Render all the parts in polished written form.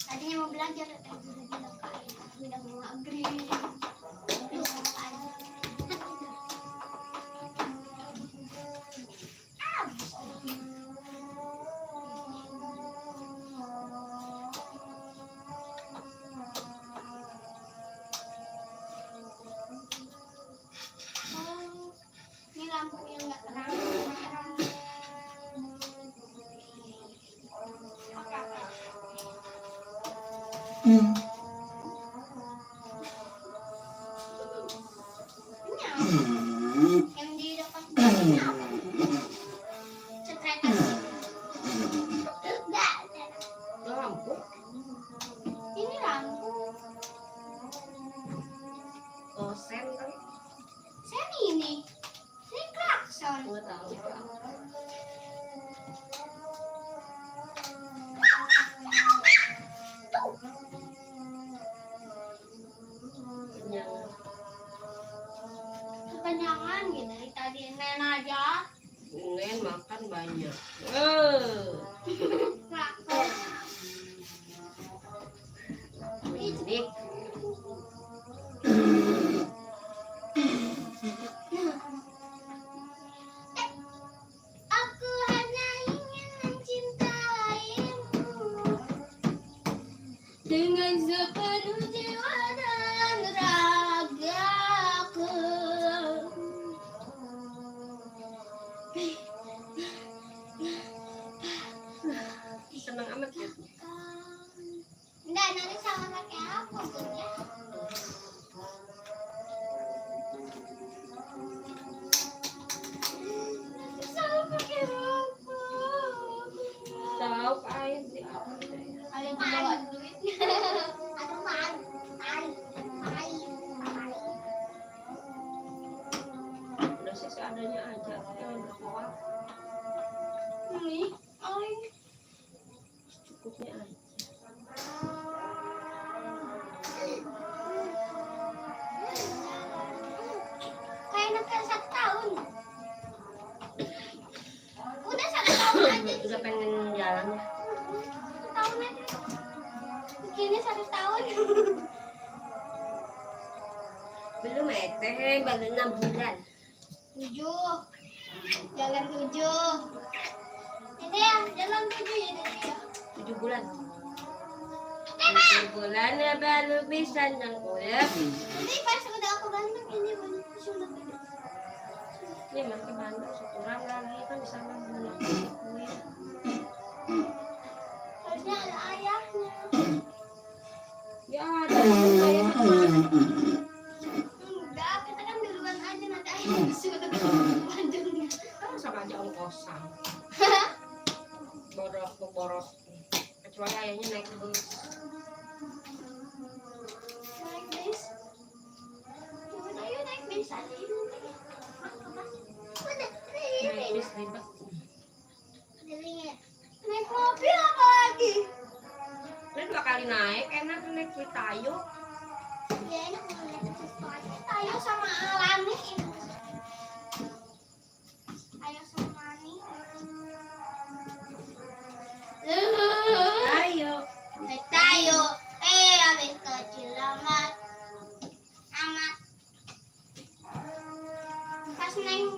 Tadinya mau belajar, udah bilang udah mau maghrib. Ini lampunya nggak terang. Yang di depan ini apa? Cetrekan. Enggak ada. Lampu. Ini lampu. Oh, sen kali. Sen ini. Ini klakson. Nggak tahu. Kenyang. Kekenyangan gitu dari tadi Nen aja. Nen makan banyak. Klakson. Ini. Aku hanya ingin mencintaimu dengan sepenuh jiwa dan ragaku. Senang amat ya. Enggak, nanti sama pakai apa ya? Sama pakai apa? Tahu air di apa? Kalian bawa duit. Aduh, Udah sih seadanya aja. Jangan berkuat. ini, air. Cukupnya aja. Kayak anak yang 1 tahun. Udah 1 tahun aja. Udah pengen jalan ya. 1 tahun aja. Begini 1 tahun. Belum teh, baru 6 bulan. 7. Jalan 7. Ini ya, jalan 7 ya Dede ya. 7 bulan. 7 bulan ya baru bisa nangkulep. Nanti pas udah aku ganteng ini banyak sunat. Ini masih banyak sekurang lagi kan di sana banyak kue. Harusnya ada ayahnya. Ya ada ayahnya kemana? Enggak, kita kan duluan aja nanti ayahnya disuruh panjangnya. Kan sama aja ongkosan. Boros. Kecuali ayahnya naik bus. Naik bis. Ayo naik bis aja ini. Naik bis ribet. Naik mobil apa lagi? Kan 2 kali naik, enak naik Witayo. Ya enak naik sesuatu. Ayo sama Alani. Ayo sama Ani. Ayo. Naik tayo. Habis kecil amat. Pas naik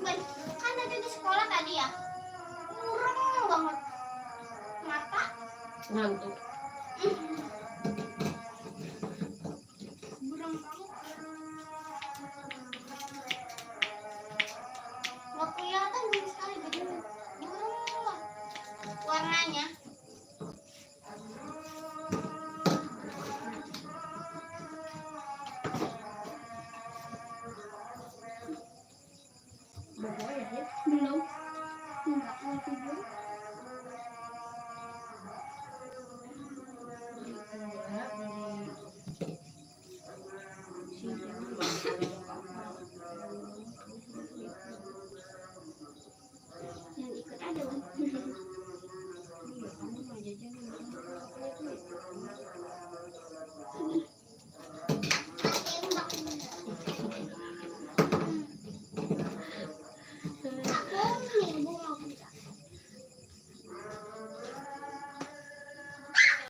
kan ada di sekolah tadi ya. Mureng banget. Mata. Ngantuk. Mureng banget. Nggak kelihatan sama sekali jadi mureng banget. Warnanya